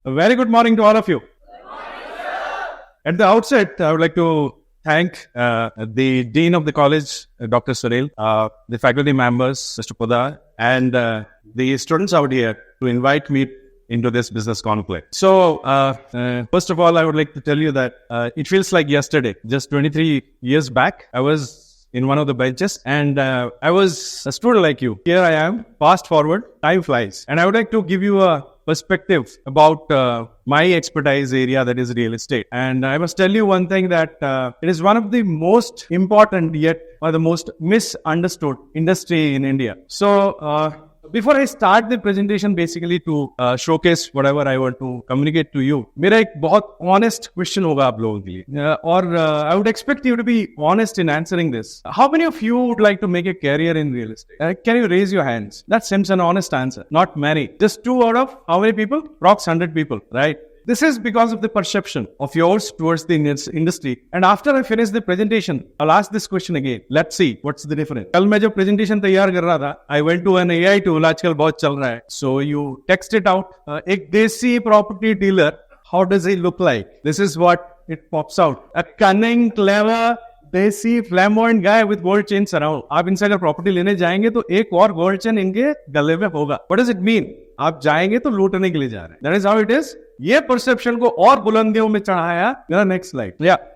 A very good morning to all of you. At the outset, I would like to thank the Dean of the college, Dr. Sunil, the faculty members, Mr. Podar, and the students out here to invite me into this business conclave. So, first of all, I would like to tell you that it feels like yesterday, just 23 years back, I was in one of the benches and I was a student like you. Here I am, fast forward, time flies. And I would like to give you a perspective about my expertise area, that is real estate. And I must tell you one thing, that it is one of the most important yet or the most misunderstood industry in India. So before I start the presentation, basically to showcase whatever I want to communicate to you, मेरा एक बहुत honest question होगा आप लोगों के लिए, और I would expect you to be honest in answering this. How many of you would like to make a career in real estate? Can you raise your hands? That seems an honest answer. Not many. Just 2 out of how many people? Approx 100 people, right? This is because of the perception of yours towards the industry. And after I finish the presentation, I'll ask this question again. Let's see what's the difference. कल मैं जब presentation तैयार कर रहा था, I went to an AI tool. आजकल बहुत चल रहा है. So you text it out. एक देसी property dealer, how does he look like? This is what it pops out. A cunning, clever, देसी flamboyant guy with gold chains around. आप इनसे अगर प्रॉपर्टी लेने जाएंगे तो एक और गोल्ड चेन इनके गले में होगा. What does it mean? आप जाएंगे तो लूटने के लिए जा रहे हैं. That is how it is. ये परसेप्शन को और बुलंदियों में चढ़ाया. मेरा next slide.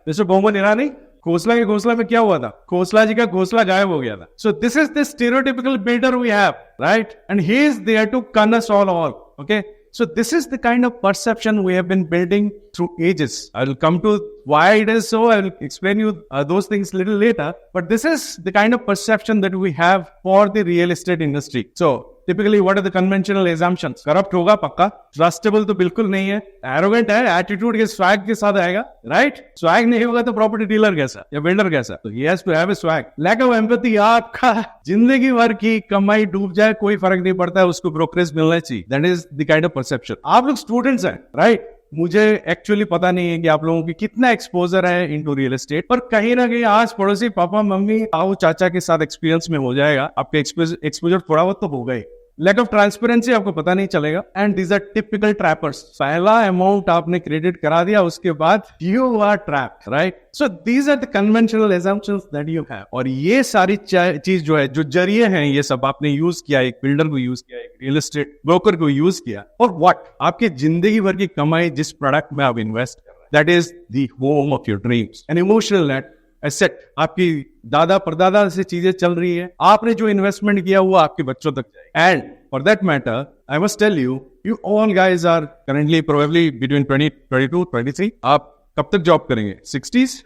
Mister Boman Irani, Khosla के घोसला में क्या हुआ था? खोसला जी का घोसला गायब हो गया था. So this is the stereotypical builder we have, right? And he is there to con us all. Okay? So this is the kind of perception we have been building through ages. I will come to why it is so. I will explain you those things a little later. But this is the kind of perception that we have for the real estate industry. So typically, what are the conventional assumptions? Corrupt होगा पक्का, trustable तो बिल्कुल नहीं है, arrogant है, attitude के swag के साथ आएगा, right? Swag नहीं होगा तो property dealer कैसा या builder कैसा? तो he has to have a swag. Lack of empathy, आपका जिंदगी भर की कमाई डूब जाए कोई फर्क नहीं पड़ता है, उसको brokerage मिलना चाहिए. That is the kind of perception. आप लोग students हैं, right? मुझे एक्चुअली पता नहीं है कि आप लोगों की कितना एक्सपोजर है इनटू रियल एस्टेट, पर कहीं ना कहीं आज पड़ोसी पापा मम्मी ताऊ चाचा के साथ एक्सपीरियंस में हो जाएगा. आपके एक्सपोजर थोड़ा बहुत तो होगा ही. लैक ऑफ ट्रांसपेरेंसी आपको पता नहीं चलेगा. And these are typical trappers. पहला अमाउंट आपने क्रेडिट करा दिया, उसके बाद you are trapped, right? So these are the conventional assumptions that you have. और ये सारी चीज जो है, जो जरिए हैं, ये सब आपने यूज किया. एक बिल्डर को यूज किया, एक रियल एस्टेट ब्रोकर को यूज किया, और व्हाट आपके जिंदगी भर की कमाई जिस प्रोडक्ट में आप इन्वेस्ट कर रहे हैं, that is the home of your dreams. An emotional net asset. आपकी दादा परदादा से चीजें चल रही है, आपने जो इन्वेस्टमेंट किया वो आपके बच्चों तक जाए. And for that matter, I must tell you, you all guys are currently probably between 22, 23. आप कब तक जॉब करेंगे? 60s,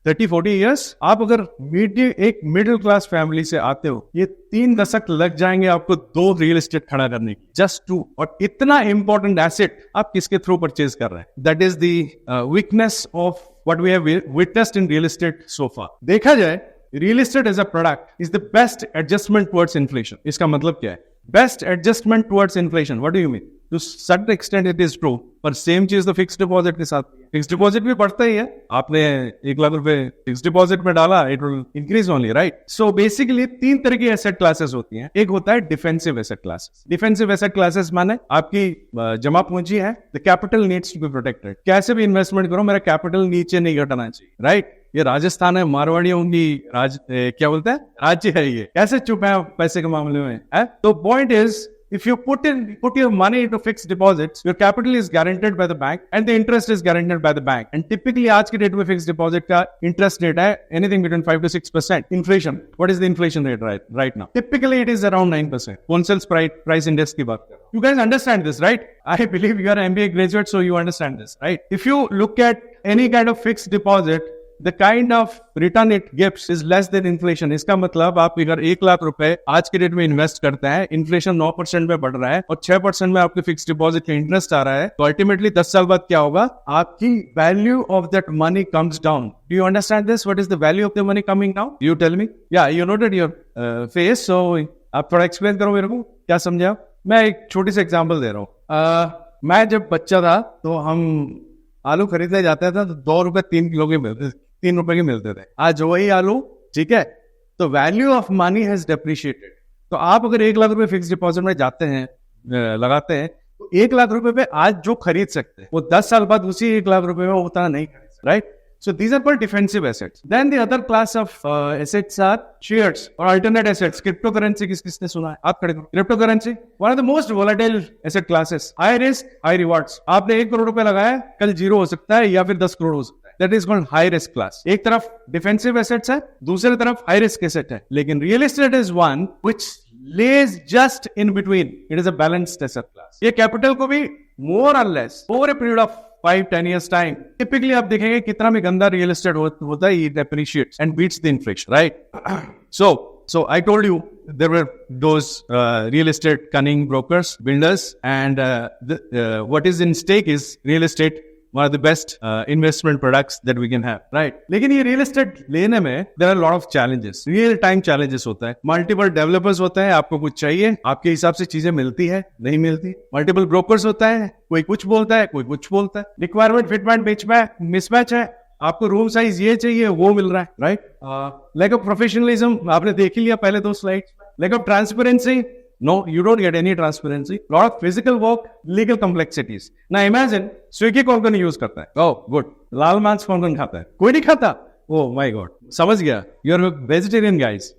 30-40 years. आप अगर एक मिडिल क्लास फैमिली से आते हो, ये 3 दशक लग जाएंगे आपको 2 रियल एस्टेट खड़ा करने की, जस्ट 2. और इतना इंपॉर्टेंट एसेट आप किसके थ्रू परचेज कर रहे हैं? That is the weakness of what we have witnessed in real estate so far. देखा जाए, real estate as a product is the best adjustment towards inflation. इसका मतलब क्या है? Best adjustment towards inflation. What do you mean? To certain extent it is true, पर same चीज तो fix deposit के साथ. फिक्स डिपॉजिट भी बढ़ता ही है. आपने 1 लाख रुपए फिक्स डिपॉजिट में डाला, it will increase only, right? So basically 3 तरह की एसेट क्लासेस होती हैं. एक होता है defensive asset classes. Defensive asset classes माने आपकी जमा पूंजी है, the capital needs to be protected. कैसे भी इन्वेस्टमेंट करो, मेरा कैपिटल नीचे नहीं घटना चाहिए, राइट? ये राजस्थान है, मारवाड़ियों की क्या बोलते हैं, राज्य है. ये कैसे चुप है पैसे के मामले में, है? तो point is, if you put your money into fixed deposits, your capital is guaranteed by the bank and the interest is guaranteed by the bank. And typically आज के डेट में fixed deposit का interest rate है anything between 5 to 6%. Inflation, what is the inflation rate right now? Typically it is around 9%. Wholesale price index की बात कर रहा हूँ. You guys understand this, right? I believe you are an MBA graduate, so you understand this, right? If you look at any kind of fixed deposit, the kind of return it gives is less than inflation. इसका मतलब आप अगर 1 लाख रुपए आज के date में invest करते हैं, इन्फ्लेशन 9% में बढ़ रहा है और 6% में आपके फिक्स डिपॉजिट का इंटरेस्ट आ रहा है, तो अल्टीमेटली 10 साल बाद क्या होगा? आपकी value of that money comes down. Do you understand this? What is the value of the money coming down? You tell me. या you noted your face, so आप थोड़ा एक्सप्लेन करो मेरे को, क्या समझा? मैं एक छोटी सी एग्जाम्पल दे रहा हूँ. मैं जब बच्चा था तो हम आलू खरीदने जाते थे तो 2 रुपए 3 किलो के मिलते, 3 रुपए के मिलते थे. आज वही आलू, ठीक है, तो value of money has depreciated. तो आप अगर 1 लाख रुपए फिक्स डिपॉजिट में जाते हैं, लगाते हैं, तो 1 लाख रुपए पे आज जो खरीद सकते हैं वो 10 साल बाद उसी 1 लाख रुपए में उतना नहीं खरीद सकते, right? So these are called defensive assets. Then the other class of assets are shares or alternate assets. Cryptocurrency किसने सुना है? आप खड़े करो. Cryptocurrency, one of the most volatile asset classes. High risk, high rewards. आपने 1 करोड़ रुपए लगाया, कल 0 हो सकता है या फिर 10 करोड़ हो सकता है. That is called high risk class. एक तरफ defensive assets है, दूसरी तरफ high risk asset है. लेकिन real estate is one which lays just in between. It is a balanced asset class. ये capital को भी more or less over a period of 5-10 years time, typically आप देखेंगे कितना भी गंदा रियल एस्टेट होता है, it appreciates and beats the inflation, right? So I told you there were those real estate cunning brokers, builders, and what is in stake is real estate. One of the best investment products that we can have, right? लेकिन ये real estate लेने में there are a lot of challenges, real time challenges होता है. Multiple developers होते हैं, आपको कुछ चाहिए, आपके हिसाब से चीजें मिलती है, नहीं मिलती. Multiple brokers होता है, कोई कुछ बोलता है, कोई कुछ बोलता है. Requirement fitment mismatch है, आपको रूम साइज ये चाहिए, वो मिल रहा है, राइट? Lack of professionalism आपने देख ही लिया पहले 2 slides. Lack of transparency. No, you don't get any transparency. Lot of physical work, legal complexities. Now imagine, Swiggy कौन यूज करता है? Oh, good. लाल मांस कौन खाता है? कोई नहीं खाता. Oh my God. समझ गया. You're a vegetarian guys.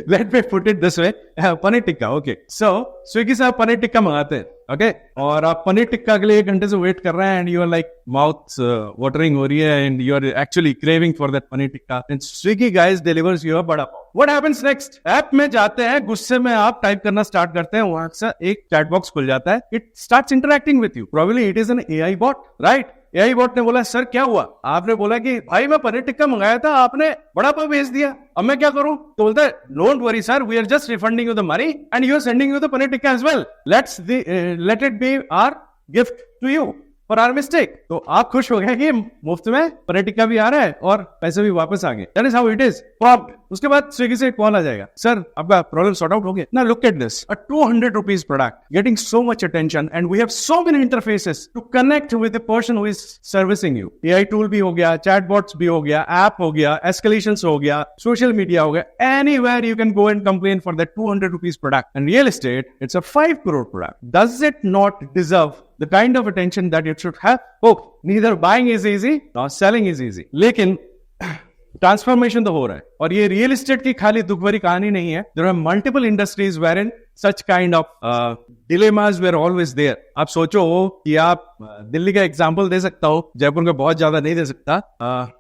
Let me put it this way. Paneer tikka, okay. So, Swiggy से आप पनीर टिक्का मंगाते हैं, okay? और आप पनीर टिक्का के लिए 1 घंटे से वेट कर रहे हैं and you are like mouth watering हो रही है and you are actually craving for that paneer tikka. And Swiggy guys delivers you a बड़ा पाव. What happens next? ऐप में जाते हैं, गुस्से में आप टाइप करना स्टार्ट करते हैं, वहां से एक चैट बॉक्स खुल जाता है. It starts interacting with you. Probably it is an AI bot, right? AI bot ने बोला सर क्या हुआ? आपने बोला कि भाई मैं पनीर टिक्का मंगाया था, आपने बड़ा पाव भेज दिया, अब मैं क्या करूं? तो बोलता है don't worry sir, we are just refunding you the money and you are sending you the paneer tikka as well. Let it be our gift to you for our mistake. तो आप खुश हो गए कि मुफ्त में पनीर टिक्का भी आ रहा है और पैसे भी वापस आ गए. That is how it is. Prompt. उसके बाद स्विगी से कॉल आ जाएगा, सर आपका प्रॉब्लम सॉर्ट आउट हो गया. ना look at this, a 200 rupees product getting so much attention and we have so many interfaces to connect with the person who is servicing you. AI tool भी हो गया, chatbots भी हो गया, app हो गया, एस्केलेशंस हो गया, सोशल मीडिया हो गया. Anywhere you can go and complain for that 200 rupees product. And real estate it's a 5 crore product. Does it not deserve the kind of attention that it should have? Oh, neither buying is easy nor selling is easy. लेकिन transformation तो हो रहा है और ये real estate की खाली दुख भरी कहानी नहीं है. There are multiple industries wherein such kind of dilemmas were always there. आप सोचो कि आप दिल्ली का एग्जांपल दे सकता हो, जयपुर का बहुत ज्यादा नहीं दे सकता.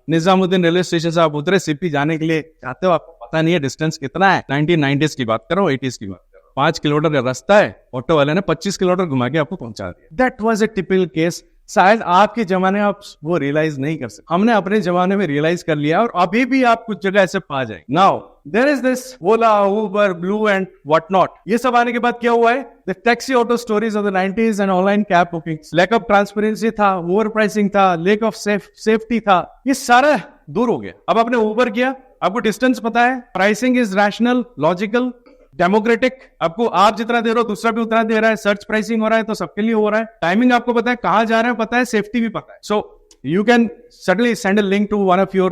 निजामुद्दीन रेलवे स्टेशन से आप उतरे, सिप्पी जाने के लिए चाहते हो, आपको पता नहीं है डिस्टेंस कितना है. 1990s की बात करो, 80s की बात, 5 किलोमीटर का रास्ता है, ऑटो वाले ने 25 किलोमीटर घुमा के आपको पहुंचा दिया. That was a typical case. शायद आपके जमाने आप वो रियलाइज नहीं कर सकते, हमने अपने जमाने में रियलाइज कर लिया और अभी भी आप कुछ जगह ऐसे पा जाएंगे. Now there is this Ola, Uber, blue and what not. ये सब आने के बाद क्या हुआ है? The taxi auto stories of the 90s and online cab bookings. Lack of transparency था, ओवर प्राइसिंग था, लैक ऑफ सेफ्टी था, ये सारा दूर हो गया. अब आपने उबर किया, आपको डिस्टेंस पता है, pricing is rational, logical, democratic. आपको आप जितना दे रहे हो दूसरा भी उतना दे रहा है, सर्च प्राइसिंग हो रहा है तो सबके लिए हो रहा है. टाइमिंग आपको पता है, कहां जा रहे हैं पता है, सेफ्टी भी पता है. सो you can suddenly send a link to one of your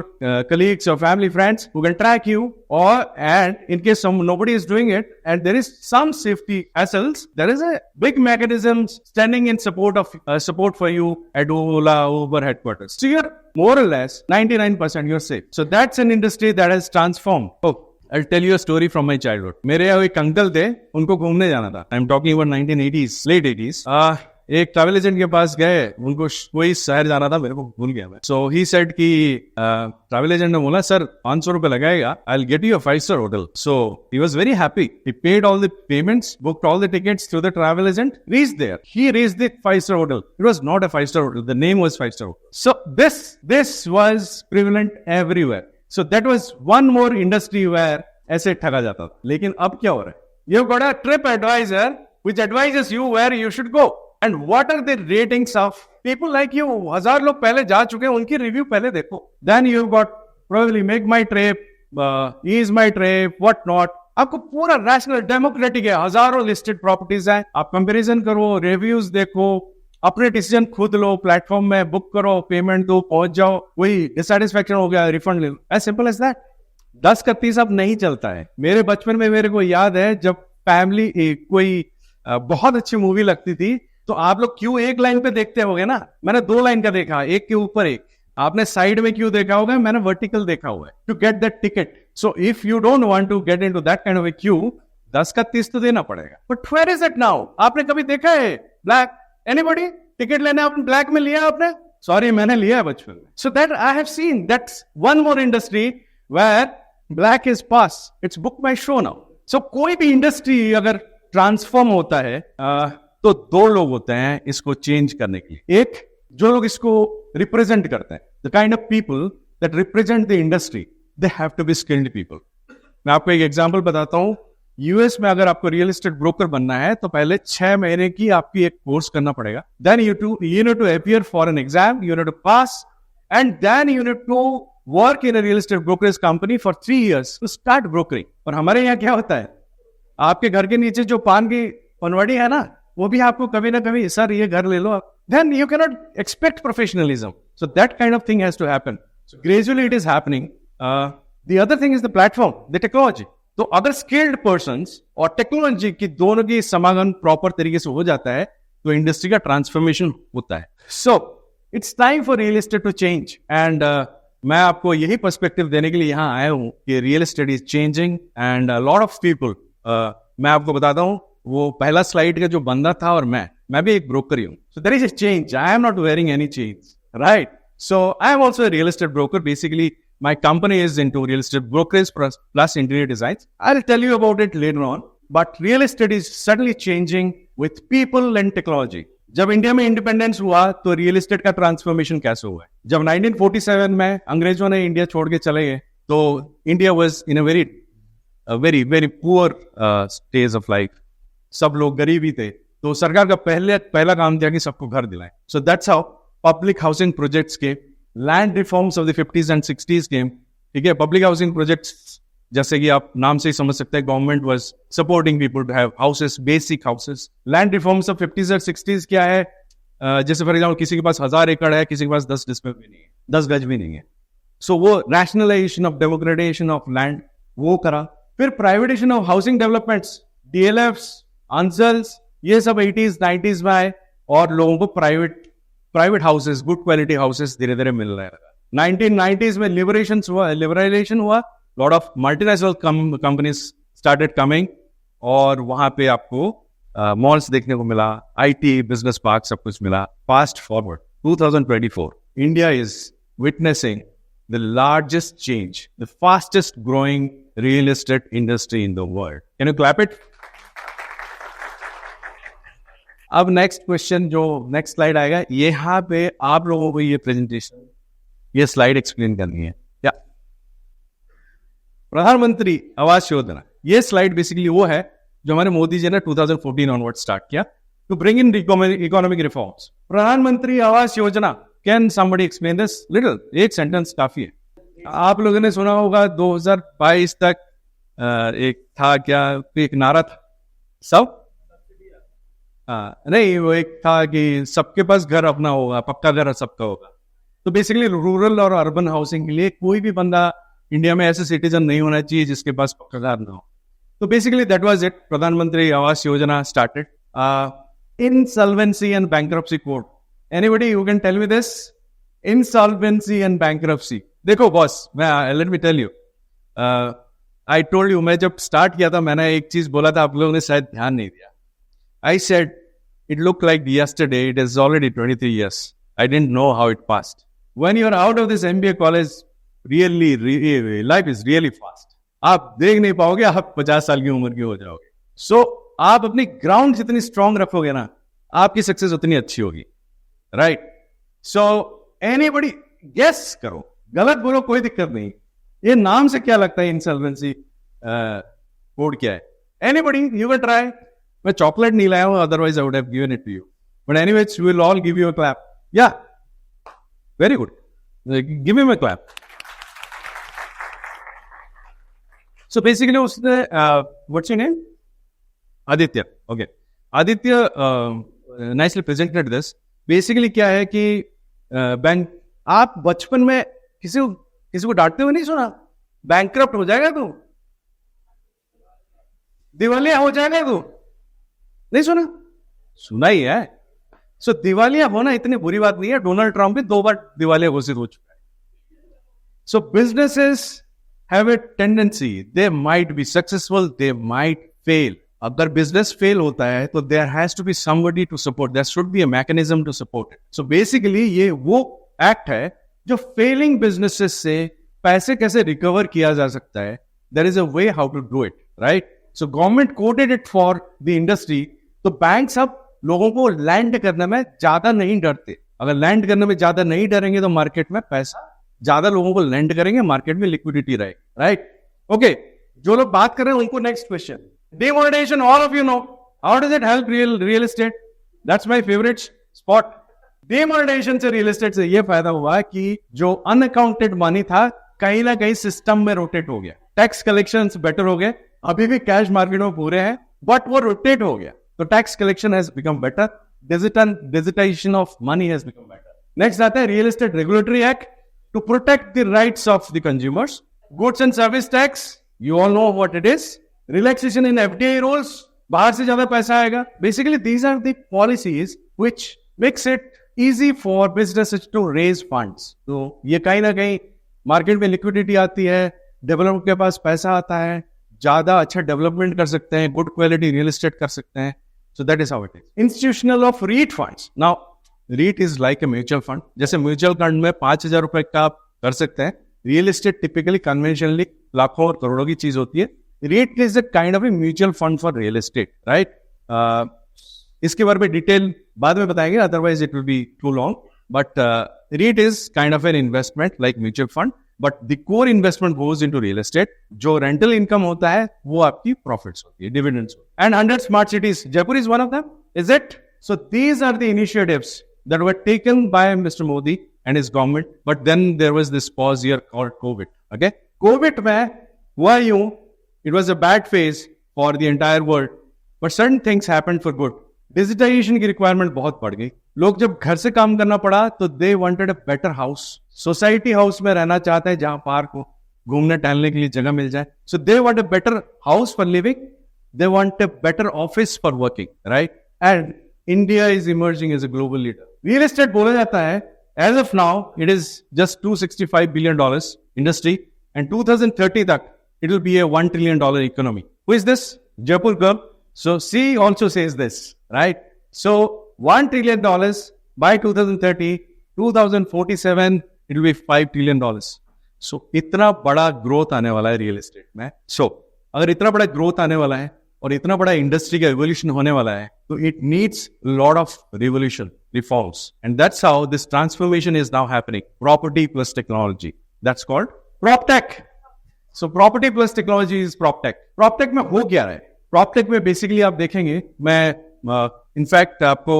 colleagues or family friends who can track you, or and in case nobody is doing it and there is some safety hassles, there is a big mechanism standing in support for you at Ola, Uber headquarters. So you're more or less 99% you're safe. So that's an industry that has transformed. Oh, I'll tell you a story from my childhood. मेरे यहाँ एक uncle थे, उनको घूमने जाना था. I'm talking about 1980s, late 80s. एक travel agent के पास गए, उनको कोई शहर जाना था, मेरे को भूल गया मैं. सो ही सेड कि ट्रैवल एजेंट ने बोला सर 500 रुपए लगाएगा, I will get you a 5-star hotel. So he was very happy. He paid all the payments, booked all the tickets through the travel agent, reached there. He reached the 5-star hotel. It was not a 5-star hotel, the name was 5-star hotel. So this was prevalent everywhere. So that was one more industry where ऐसे ठगा जाता था. लेकिन अब क्या हो रहा है? You got a trip advisor which advises you where you should go. And what are the ratings of people like you? 1000 लोग पहले जा चुके हैं, उनकी रिव्यू पहले देखो. Then you got probably make my trip, ease my trip, what not. आपको पूरा रैशनल डेमोक्रेटिक है, हजारों लिस्टेड प्रॉपर्टीज हैं, आप कंपैरिजन करो, रिव्यूज देखो, अपने डिसीजन खुद लो, प्लेटफॉर्म में बुक करो, पेमेंट दो, पहुंच जाओ, वही डिसैटिस्फैक्शन हो गया, रिफंड ले लो. As simple as that. 10 का 30 अब नहीं चलता है. मेरे बचपन में मेरे को याद है जब फैमिली कोई बहुत अच्छी मूवी लगती थी। तो आप लोग क्यों एक लाइन पे देखते होगे ना, मैंने 2 लाइन का देखा, एक के ऊपर एक। आपने साइड में क्यों देखा होगा, मैंने वर्टिकल देखा हुआ है, to get that ticket. So if you don't want to get into that kind of a queue, 10 का 30 तो देना पड़ेगा। But where is it now? आपने कभी देखा है ब्लैक? एनीबॉडी? टिकट लेने आपने ब्लैक में लिया आपने? सॉरी, मैंने लिया है बचपन में। So that I have seen, that's one more industry where black is pass. It's book my show now. So कोई भी इंडस्ट्री अगर ट्रांसफॉर्म होता है तो 2 लोग होते हैं इसको चेंज करने के लिए। एक, जो लोग इसको रिप्रेजेंट करते हैं, the kind of people that represent the industry, they have to be skilled people. मैं आपको एक एग्जांपल बताता हूं। यूएस में अगर आपको रियल एस्टेट ब्रोकर बनना है तो पहले 6 महीने की आपकी एक कोर्स करना पड़ेगा। Then you need to appear for an exam, you need to pass, and then you need to work in a real estate brokerage company for 3 years to start brokering। और हमारे यहाँ क्या होता है, आपके घर के नीचे जो पान की पनवाड़ी है ना, वो भी आपको कभी ना कभी, सर ये घर ले लो, then you cannot expect professionalism। So that kind of thing has to happen। So gradually it is happening। The other thing is the platform, the technology। तो अगर स्किल्ड पर्सन्स और टेक्नोलॉजी की दोनों की समागम प्रॉपर तरीके से हो जाता है तो इंडस्ट्री का ट्रांसफॉर्मेशन होता है। So it's time for real estate to change. And मैं आपको यही पर्सपेक्टिव देने के लिए यहाँ आया हूँ कि real estate is changing and lot of people. मैं आपको बताता हूँ, वो पहला स्लाइड का जो बंदा था और मैं भी एक ब्रोकर ही हूँ। So there is a change. I am not wearing any change, right? So I am also real estate broker. Basically my company is into real estate brokerage plus interior designs. I'll tell you about it later on. But real estate is suddenly changing with people and technology. जब India में independence हुआ तो real estate का transformation कैसे हुआ है? जब 1947 में अंग्रेजों ने इंडिया छोड़ के चले गए तो India was in a very very poor stage of life. सब लोग गरीब ही थे। तो सरकार का पहला काम था कि सबको घर दिलाएं। So that's how public housing projects के, land reforms of the 50s and 60s came. ठीक है, पब्लिक हाउसिंग प्रोजेक्ट्स, जैसे कि आप नाम से ही समझ सकते हैं, government was supporting people to have houses, basic houses. Land reforms of 50s और 60s क्या है? जैसे फॉर एग्जाम्पल किसी के पास 1000 एकड़ है, किसी के पास 10 डिसमिल भी नहीं है, 10 गज भी नहीं है। सो वो rationalisation of democratisation of land वो करा। फिर privatisation of housing developments, DLFs, Ansals, ये सब 80s 90s में आए और लोगों को private houses, good quality houses धीरे धीरे मिल रहा है। 1990s में लिबरलाइजेशन हुआ, lot of multinational companies started coming और वहां पे आपको मॉल्स देखने को मिला, आईटी, बिजनेस पार्क, सब कुछ मिला। Fast forward 2024, India is witnessing the largest change, the fastest growing real estate industry in the world. Can you clap it? अब नेक्स्ट क्वेश्चन, जो नेक्स्ट स्लाइड आएगा, यहाँ पे आप लोगों को ये प्रेजेंटेशन, ये स्लाइड एक्सप्लेन करनी है। क्या प्रधानमंत्री आवास योजना, ये स्लाइड बेसिकली वो है जो हमारे मोदी जी ने 2014 ऑनवर्ड स्टार्ट किया to bring in economic reforms. Pradhan Mantri Awas Yojana, can somebody explain this little? एक सेंटेंस काफी है। आप लोगों ने सुना होगा 2022 तक एक था, क्या एक नारा था, सब नहीं, वो एक था कि सबके पास घर अपना होगा, पक्का घर सबका होगा। तो बेसिकली रूरल और अर्बन हाउसिंग के लिए कोई भी बंदा इंडिया में ऐसे सिटीजन नहीं होना चाहिए जिसके पास पक्का घर ना हो। तो basically that was it. Pradhan Mantri Awas Yojana started. Insolvency and bankruptcy code, anybody you can tell me this? Insolvency and bankruptcy, देखो बॉस, मैं let me tell you, I told you, मैं जब स्टार्ट किया था मैंने एक चीज बोला था, आप लोगों ने शायद ध्यान नहीं दिया। I said, it looked like yesterday, it is already 23 years. I didn't know how it passed. When you're out of this MBA college, really, life is really fast. आप देख नहीं पाओगे, आप 50 साल की उम्र के हो जाओगे। So, आप अपनी ग्राउंड जितनी स्ट्रांग रखोगे ना, आपकी सक्सेस उतनी अच्छी होगी, राइट? सो एनीबॉडी गेस करो, गलत बोलो, कोई दिक्कत नहीं। ये नाम से क्या लगता है इंसॉल्वेंसी कोड क्या है? Anybody, you can try. मैं चॉकलेट नहीं लाया हूं, otherwise I would have given it to you, but anyways we will all give you a clap. Yeah very good, give me a clap. So basically उसने what's your name? Aditya. Okay, Aditya nicely presented this. Basically क्या है कि bank, आप बचपन में किसी को डांटते हुए नहीं सुना? बैंकक्रप्ट हो जाएगा तू, दिवालिया हो जाएगा तू, नहीं सुना? सुना ही है. सो दिवालिया होना इतनी बुरी बात नहीं है. डोनाल्ड ट्रंप भी 2 बार दिवालिया घोषित हो चुका है. So businesses have a tendency, they might be successful, they might fail. अगर बिजनेस फेल होता है तो there has to be somebody to support, there should be a mechanism to support it. So basically ये वो act है जो Fehling businesses से पैसे कैसे रिकवर किया जा सकता है. There is a way how to do it, right? So government coded it for the industry. तो बैंक्स अब लोगों को लैंड करने में ज्यादा नहीं डरते. अगर लैंड करने में ज्यादा नहीं डरेंगे तो मार्केट में पैसा ज्यादा लोगों को लैंड करेंगे, मार्केट में लिक्विडिटी रहेगी, राइट? ओके, जो लोग बात कर रहे हैं उनको next question. Demonetization, all of you know. How does it help real estate? That's my favorite spot. Demonetization से real estate से ये फायदा हुआ कि जो अनअकाउंटेड मनी था कहीं ना कहीं सिस्टम में रोटेट हो गया. टैक्स कलेक्शंस बेटर हो गए. अभी भी कैश मार्केट में पूरे हैं बट वो रोटेट हो गया. तो tax collection has become better. Digitisation of money has become better. Next आता है real estate regulatory act to protect the rights of the consumers. Goods and service tax, you all know what it is. Relaxation in FDI rules, बाहर से ज्यादा पैसा आएगा. Basically, these are the policies which makes it easy for businesses to raise funds. तो ये कहीं ना कहीं मार्केट में लिक्विडिटी आती है, डेवलपर के पास पैसा आता है, ज्यादा अच्छा डेवलपमेंट कर सकते हैं, गुड क्वालिटी रियल एस्टेट कर सकते हैं. So that is how it is. Institutional of REIT funds. Now, REIT is like a mutual fund. जैसे म्यूचुअल फंड में 5,000 रुपए का आप कर सकते हैं. रियल एस्टेट टिपिकली कन्वेंशनली लाखों और करोड़ों की चीज होती है. REIT is a kind of a mutual fund for real estate, right? इसके बारे में डिटेल बाद में बताएंगे, otherwise it will be too long. But REIT is kind of an investment like mutual fund, but the core investment goes into real estate. जो rental income होता है वो आपकी profits होती है, dividends होती है. And 100 smart cities, Jaipur is one of them, is it? So these are the initiatives that were taken by Mr. Modi and his government. But then there was this pause here called COVID. Okay, COVID में हुआ यूं. It was a bad phase for the entire world, but certain things happened for good. Digitization की requirement बहुत बढ़ गई. लोग जब घर से काम करना पड़ा तो they wanted a better house. Society house में रहना चाहते हैं जहां पार्क हो, घूमने टहलने के लिए जगह मिल जाए. So they want a better house for living. They want a better office for working, right? And India is emerging as a global leader. Real estate बोला जाता है, as of now, it is just $265 billion industry, and 2030 तक it will be a $1 trillion economy. Who is this? Jaipur girl. So she also says this, right? So $1 trillion by 2030, 2047, it will be $5 trillion. So इतना बड़ा growth आने वाला है real estate में. So अगर इतना बड़ा ग्रोथ आने वाला है और इतना बड़ा इंडस्ट्री का रिवोल्यूशन होने वाला है, तो it needs a lot of revolution, reforms. And that's how this transformation is now happening. Property plus technology. That's called PropTech. So property plus technology is PropTech. PropTech में हो क्या है? PropTech में बेसिकली आप देखेंगे, मैं इनफैक्ट आपको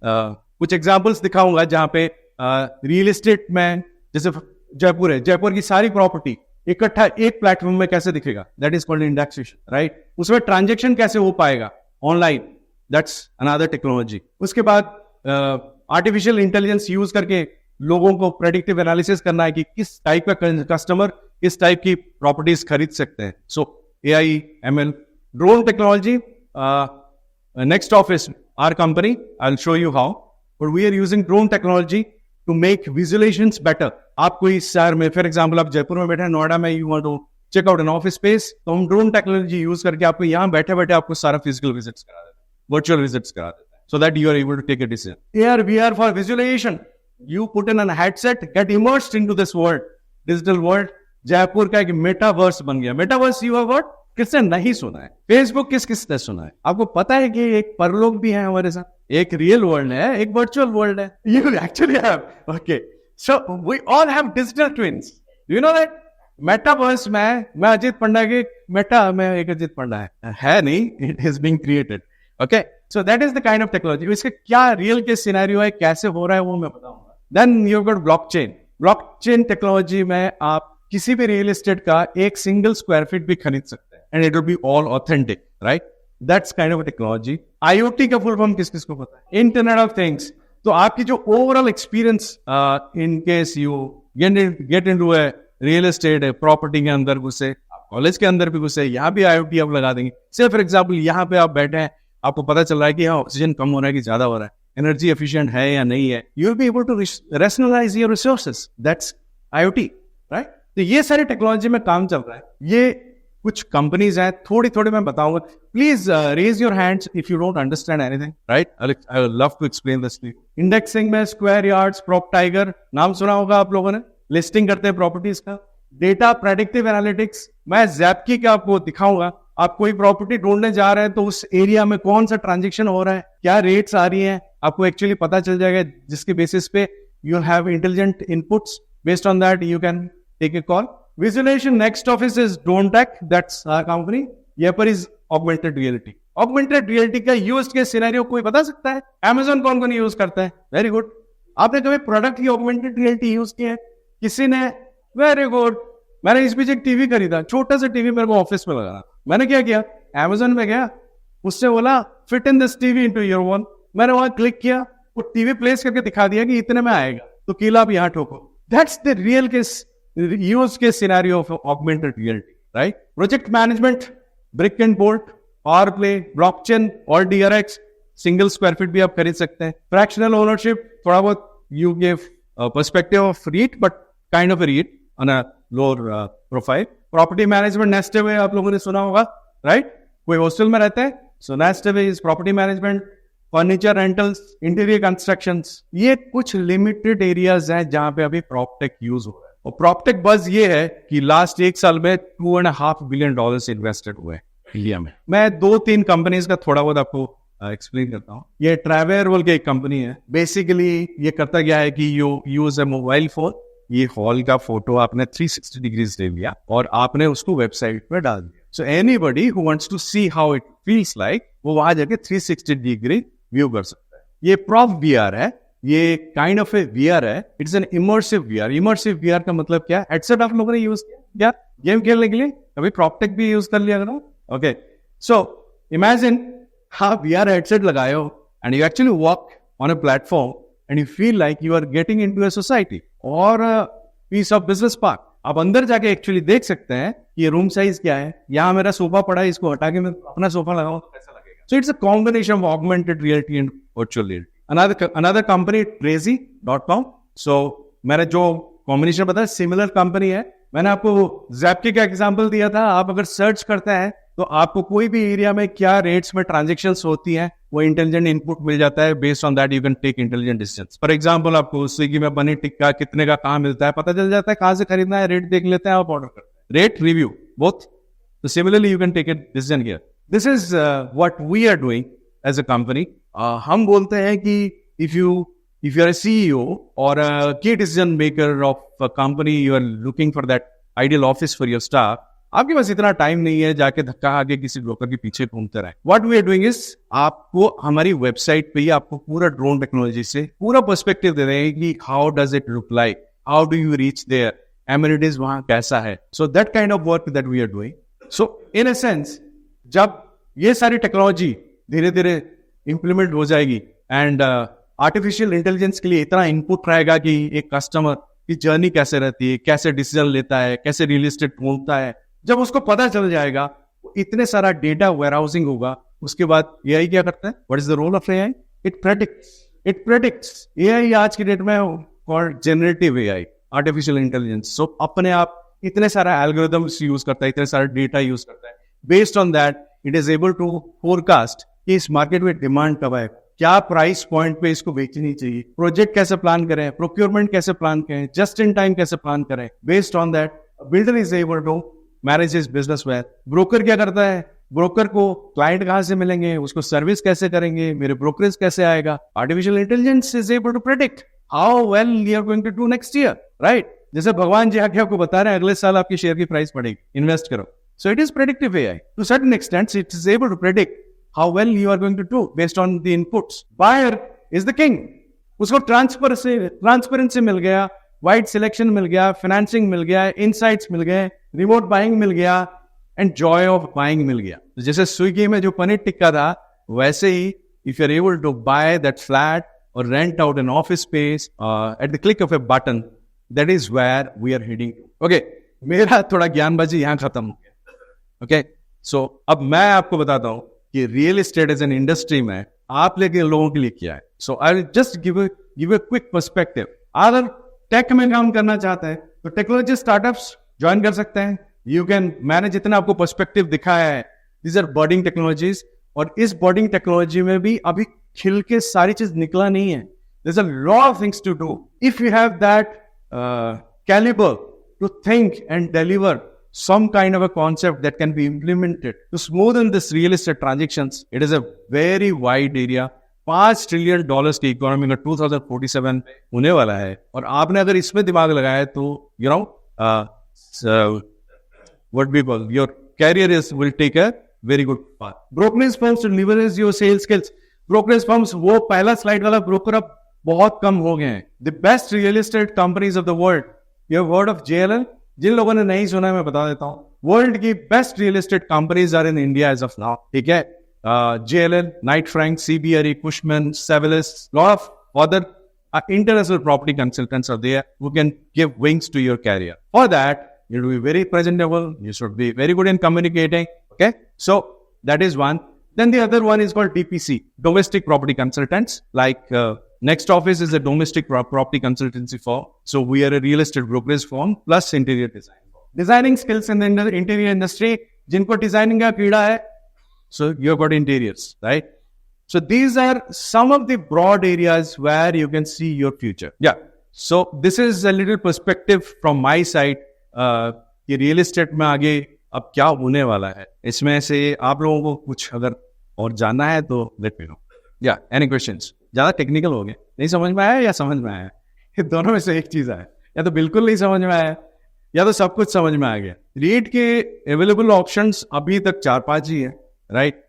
कुछ एग्जांपल्स दिखाऊंगा जहां पे रियल एस्टेट में, जैसे जयपुर है, जयपुर की सारी प्रॉपर्टी इकट्ठा एक प्लेटफॉर्म में कैसे दिखेगा. That is called indexation, right? उसमें ट्रांजेक्शन कैसे हो पाएगा ऑनलाइन. That's another technology. उसके बाद आर्टिफिशियल इंटेलिजेंस यूज करके लोगों को प्रेडिक्टिव एनालिसिस करना है कि किस टाइप का कस्टमर किस टाइप की प्रॉपर्टीज खरीद सकते हैं. So AI, ML, drone technology. Next office or company, I will show you how, but we are using drone technology to make visualisations better. आप कोई शहर में, फॉर एग्जांपल आप जयपुर में बैठे हैं, नोएडा में, you want to check out an office space, तो हम ड्रोन टेक्नोलॉजी यूज करके आपको यहाँ बैठे बैठे आपको सारा फिजिकल विजिट्स करा देते हैं, वर्चुअल विजिट्स करा देते हैं, so that you are able to take a decision. AR, VR for visualization. You put in a headset, get immersed into this world, digital world. Jaipur का एक मेटावर्स बन गया. Metaverse you have what? किसने नहीं सुना है? फेसबुक किसने सुना है? आपको पता है कि एक परलोक भी है हमारे साथ, एक रियल वर्ल्ड है, एक वर्चुअल वर्ल्ड है. You actually have. Okay, so we all have digital twins. Do you know that? Metaverse में मैं अजीत पंडा के मेटा में एक अजीत पंडा है नहीं, it has been created. Okay, so that is the kind of technology. इसके क्या रियल के सिनेरियो है, कैसे हो रहा है, वो मैं बताऊंगा. Then you got blockchain. Blockchain technology में आप किसी भी रियल एस्टेट का एक सिंगल स्क्वायर फीट भी खरीद सकते हैं, and it will be all authentic, right? That's kind of technology. IoT का फुल फॉर्म किस किस को पता है? Internet of things. तो आपकी जो overall experience, in case you get into a real estate property के अंदर घुसे, कॉलेज के अंदर भी घुसे, यहाँ भी IoT आप लगा देंगे. से फॉर एग्जाम्पल यहाँ पे आप बैठे हैं, आपको पता चल रहा है कि हाँ ऑक्सीजन कम हो रहा है कि ज्यादा हो रहा है, एनर्जी एफिशिएंट है या नहीं है, you will be able to rationalise your resources, that's IoT, right? तो ये सारी टेक्नोलॉजी में काम चल रहा है। ये कुछ कंपनीज हैं, थोड़ी थोड़ी मैं बताऊंगा। Please raise your hands if you don't understand anything, right? I would love to explain this to you. Indexing में स्क्वायर यार्ड्स, PropTiger नाम सुना होगा आप लोगों ने, लिस्टिंग करते हैं प्रॉपर्टीज का। डेटा प्रेडिक्टिव एनालिटिक्स, मैं ज़ैपकी का आपको दिखाऊंगा। आप कोई प्रॉपर्टी ढूंढने जा रहे हैं तो उस एरिया में कौन सा ट्रांजेक्शन हो रहा है, क्या रेट्स आ रही हैं, आपको एक्चुअली पता चल जाएगा, जिसके बेसिस पे you have intelligent inputs, based on that you can take a call. Visualization next office is DroneTech, that's our company. यहाँ पर is augmented reality. Augmented reality का यूज के सिनेरियो कोई बता सकता है? Amazon कौन कौन यूज करता है? Very good. आपने कभी प्रोडक्ट की ऑगमेंटेड रियलिटी यूज की है? किसी ने? Very good. मैंने इस बीच एक टीवी खरीदा, छोटा सा टीवी मेरे को ऑफिस में लगाना। मैंने क्या किया? Amazon में गया, उससे बोला fit in this TV into your one. मैंने वहां क्लिक किया, वो टीवी प्लेस करके दिखा दिया कि इतने में आएगा, तो कीला आप यहाँ ठोको। That's the real case use case scenario of augmented reality, right? Project management, brick and bolt, power play, blockchain और DRX, single square feet भी आप खरीद सकते हैं। Fractional ownership, थोड़ा बहुत you give a perspective of REIT, but kind of a REIT on a lower profile. Property management, Nestaway आप लोगों ने सुना होगा, right? कोई हॉस्टल में रहते हैं, so Nestaway is property management, furniture rentals, interior constructions. ये कुछ लिमिटेड एरियाज हैं जहां पे अभी प्रॉपटेक यूज हो रहा है। और प्रॉपटेक बस ये है कि लास्ट एक साल में $2.5 billion इन्वेस्टेड हुए इंडिया में। मैं 2-3 कंपनीज का थोड़ा बहुत आपको एक्सप्लेन करता हूँ। ये ट्रैवेरोल की एक कंपनी है। बेसिकली ये करता क्या है कि you use A mobile phone, ये हॉल का फोटो आपने 360 डिग्रीज ले लिया और आपने उसको वेबसाइट पे डाल दिया। So anybody who wants to see how it feels like, वो वहां जाके 360 डिग्री व्यू कर सकता है। ये प्रॉप VR है, ये काइंड ऑफ ए VR है। It's an immersive VR। Immersive VR का मतलब क्या? हेडसेट आप लोगों ने यूज किया क्या गेम खेलने के लिए? कभी प्रॉपटेक भी यूज कर लिया करो। ओके, सो इमेजिन आप VR हेडसेट लगाए हो and you actually walk on a platform and you feel like you are getting into a society और पीस ऑफ बिजनेस पार्क। आप अंदर जाके एक्चुअली देख सकते हैं ये रूम साइज क्या है, यहाँ मेरा सोफा पड़ा है, इसको हटा के मैं अपना सोफा लगाऊं तो कैसा लगेगा। So it's a combination of augmented reality and virtual reality. Another company, Trazy.com. So मैंने जो कॉम्बिनेशन बताया सिमिलर कंपनी है। मैंने आपको ज़ैपकी का एग्जांपल दिया था। आप अगर सर्च करते हैं तो आपको कोई भी एरिया में क्या रेट्स में ट्रांजेक्शन्स होती हैं वो इंटेलिजेंट इनपुट मिल जाता है। Based on that you can take intelligent decisions. For example आपको स्विगी में पनीर टिक्का कितने का कहाँ मिलता है पता चल जाता है, कहाँ से खरीदना है, रेट देख लेते हैं, आप ऑर्डर करते हैं। Rate review both. So similarly you can take a decision here. This is what we are doing as a company. हम बोलते हैं कि if you are a CEO or a key decision maker of a company, you are looking for that ideal office for your staff. आपके पास इतना time नहीं है जाके धक्का आके किसी ब्रोकर के पीछे घूमते रहे। What we are doing is आपको हमारी वेबसाइट पे ही आपको पूरा ड्रोन टेक्नोलॉजी से पूरा पर्सपेक्टिव दे रहे हैं कि how does it look like, how do you reach there, amenities वहां कैसा है। So that kind of work that we are doing. So in a sense जब ये सारी टेक्नोलॉजी धीरे धीरे इंप्लीमेंट हो जाएगी एंड आर्टिफिशियल इंटेलिजेंस के लिए इतना इनपुट रहेगा कि एक कस्टमर की जर्नी कैसे रहती है, कैसे डिसीजन लेता है, कैसे रियल एस्टेट ढूंढता है, जब उसको पता चल जाएगा, इतने सारा डेटा वेयरहाउसिंग होगा। उसके बाद एआई क्या करता है? What is the role of AI? It predicts. AI आज की डेट में called generative AI, artificial intelligence. So अपने आप इतने सारा एल्गोरिथम्स यूज करता है, इतने सारा डेटा यूज करता है। Based on that it is able to forecast कि इस मार्केट में डिमांड कब है, क्या प्राइस पॉइंट पे इसको बेचनी चाहिए, प्रोजेक्ट कैसे प्लान करें, प्रोक्योरमेंट कैसे प्लान करें, जस्ट इन टाइम कैसे प्लान करें। Based on that builder is able to manage his business well. Broker क्या करता है? ब्रोकर को क्लाइंट कहां से मिलेंगे, उसको सर्विस कैसे करेंगे, मेरे ब्रोकरेज कैसे आएगा। Artificial intelligence is able to predict how well you are going to do next year, right? जैसे भगवान जी आके आपको बता रहे हैं अगले साल आपकी शेयर की प्राइस बढ़ेगी, इन्वेस्ट करो। So it is predictive AI to certain extent. It is able to predict how well you are going to do based on the inputs. Buyer is the king. उसको transparency मिल गया, wide selection मिल गया, financing मिल गया, insights मिल गए, remote buying मिल गया and Joy of buying मिल गया। तो जैसे Swiggy में जो पनीर टिक्का था, वैसे ही if you are able to buy that flat और rent out an office space at the click of a button, that is where we are heading to. Okay, मेरा थोड़ा ज्ञानबाजी यहाँ खत्म हो गया। ओके, सो अब मैं आपको बताता हूँ कि real estate as an industry में आप लेके लोगों के लिए क्या है. So I will just give a quick perspective. अगर टेक में काम करना चाहते हैं तो टेक्नोलॉजी स्टार्टअप्स ज्वाइन कर सकते हैं. यू कैन, मैंने जितना आपको पर्सपेक्टिव दिखाया है, दीज आर बर्डिंग टेक्नोलॉजीज. और इस बर्डिंग टेक्नोलॉजी में भी अभी खिल के सारी चीज निकला नहीं है. There's a lot of things to do. If you have that caliber to think and deliver some kind of a concept that can be implemented to smoothen this real estate transactions, it is a very wide area. $5 trillion की economy में 2047 होने वाला है. और आपने अगर इसमें दिमाग लगाया है तो what we call your career will take a very good path. Brokerage firms to leverage your sales skills. Brokerage firms, वो पहला स्लाइड वाला ब्रोकर अब बहुत कम हो गए हैं. The best real estate companies of the world. You have heard of JLL? जिन लोगों ने नहीं सुना है मैं बता देता हूं. वर्ल्ड की best real estate companies are in India as of now. ठीक है, JLL, Knight Frank, CBRE, Cushman, Savills, lot of other international property consultants are there who can give wings to your career. For that, you should be very presentable. You should be very good in communicating. Okay, so that is one. Then the other one is called DPC, domestic property consultants. Like Next Office is a domestic property consultancy firm. So we are a real estate brokerage firm plus interior design. Designing skills in the interior industry. जिनको designing का कीड़ा है, so you've got interiors, right? So these are some of the broad areas where you can see your future. Yeah. So this is a little perspective from my side. कि real estate में आगे अब क्या होने वाला है. इसमें से आप लोगों को कुछ अगर और जानना है तो लेट मी नो. या एनी क्वेश्चंस? ज्यादा टेक्निकल हो गए, नहीं समझ में आया या समझ में आया? ये दोनों में से एक चीज है, या तो बिल्कुल नहीं समझ में आया या तो सब कुछ समझ में आ गया. रीट के अवेलेबल ऑप्शंस अभी तक 4-5 ही है, राइट?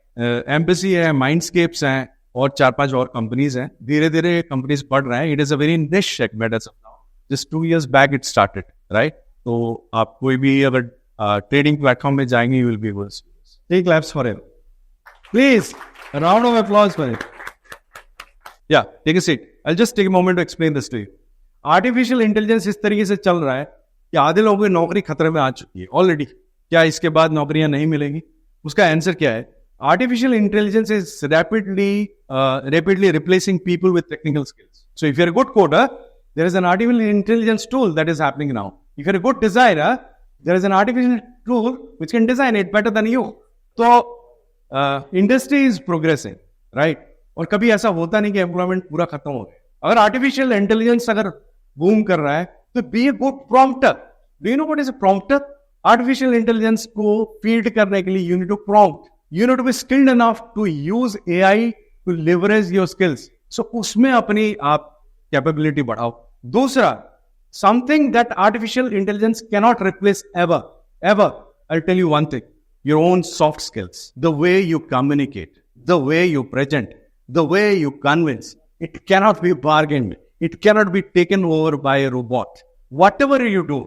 एम्बेसी है, माइंडस्केप्स हैं और 4-5 और कंपनीज हैं. धीरे धीरे कंपनीज बढ़ रहे हैं. It is a very niche segment as of now. Just 2 years back it started, right? तो आप कोई भी अगर ट्रेडिंग प्लेटफॉर्म में जाएंगे, you will be able. Take claps for him please. Round of applause for him. Yeah take a seat. I just take a moment to explain this to you. Artificial intelligence इस तरीके से चल रहा है कि आधे लोगों की नौकरी खतरे में आ चुकी है ऑलरेडी. क्या इसके बाद नौकरियां नहीं मिलेंगी? उसका आंसर क्या है? Artificial intelligence is rapidly replacing people with technical skills. So if you're a good coder, there is an artificial intelligence tool that is happening now. If you're a good designer, there is an artificial tool which can design it better than you. So industry is progressing, right? और कभी ऐसा होता नहीं कि employment पूरा खत्म हो गया. अगर आर्टिफिशियल इंटेलिजेंस अगर बूम कर रहा है तो be a good prompter. Do you know what is a prompter? Artificial intelligence को फीड करने के लिए you need to prompt. You need to be skilled enough to use AI to leverage your skills. So उसमें अपनी आप capability बढ़ाओ. दूसरा, something that artificial intelligence cannot replace ever. I'll tell you one thing. Your own soft skills. The way you communicate. The way you present. The way you convince. It cannot be bargained. It cannot be taken over by a robot. Whatever you do,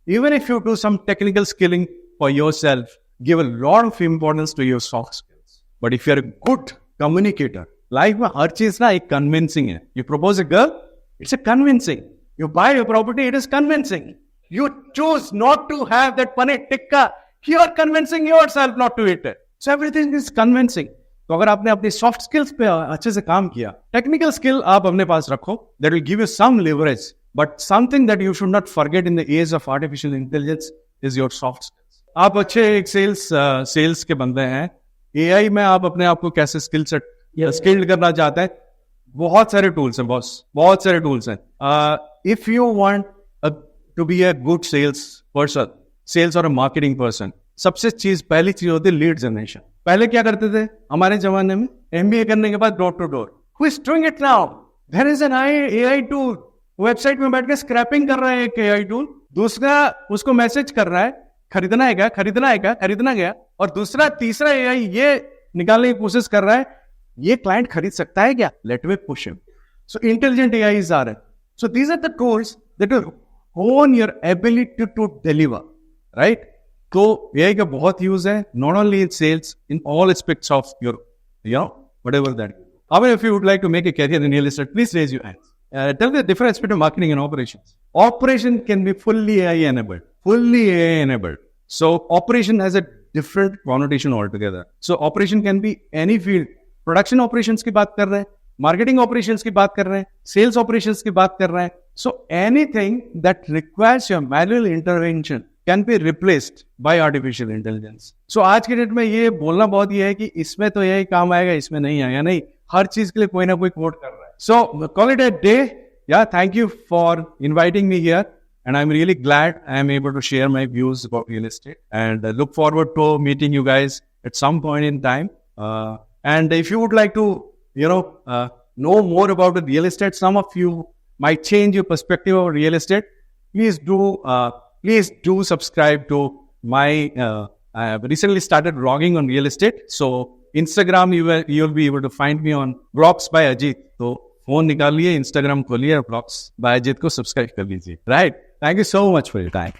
even if you do some technical skilling for yourself, give a lot of importance to your soft skills. But if you're a good communicator, life में हर चीज ना एक convincing है. You propose a girl, it's a convincing. You buy a property, it is convincing. You choose not to have that paneer tikka, you are convincing yourself not to eat it. So everything is convincing. तो अगर आपने अपनी soft skills पे अच्छे से काम किया, technical skill आप अपने पास रखो, that will give you some leverage. But something that you should not forget in the age of artificial intelligence is your soft skills. आप अच्छे एक सेल्स के बंदे हैं. AI में आप अपने आप को कैसे स्किल्ड करना चाहते हैं? बहुत सारे टूल्स हैं बॉस, बहुत सारे टूल्स हैं. If you want to be a good sales और अ मार्केटिंग पर्सन, सबसे पहली चीज होती है लीड जनरेशन. पहले क्या करते थे हमारे जमाने में? MBA करने के बाद door to door. Who is doing it now? There is an AI tool. Website में बैठ के स्क्रैपिंग कर रहा है एक AI टूल. दूसरा उसको मैसेज कर रहा है, खरीदना है क्या, खरीदना है क्या, खरीदना गया. और दूसरा तीसरा AI ये निकालने की कोशिश कर रहा है, ये क्लाइंट खरीद सकता है क्या, let me push him. So intelligent AIs are. So these are the tools that will hone your ability to deliver, right? तो AI का बहुत यूज है, not only in sales, in all aspects of your whatever that. I mean, if you would like to make a career in real estate, please raise your hands. Tell me the difference between marketing and operations. Operation can be fully AI enabled. So operation has a different connotation altogether. So operation can be any field. Production operations की बात कर रहे हैं, marketing operations की बात कर रहे हैं, sales operations की बात कर रहे हैं. So anything that requires your manual intervention can be replaced by artificial intelligence. So आज के डेट में ये बोलना बहुत ये है कि इसमें तो यही काम आएगा, इसमें नहीं आएगा. नहीं, हर चीज के लिए कोई ना कोई कोड कर रहा है. So call it a day. Yeah, thank you for inviting me here. And I'm really glad I am able to share my views about real estate, and look forward to meeting you guys at some point in time. And if you would like to, know more about the real estate, some of you might change your perspective of real estate. Please do subscribe to my. I have recently started vlogging on real estate, so Instagram you'll be able to find me on Vlogs by Ajit. So phone निकालिए, Instagram खोलिए, blogs bye Ajit को subscribe कर लीजिए. Right. Thank you so much for your time.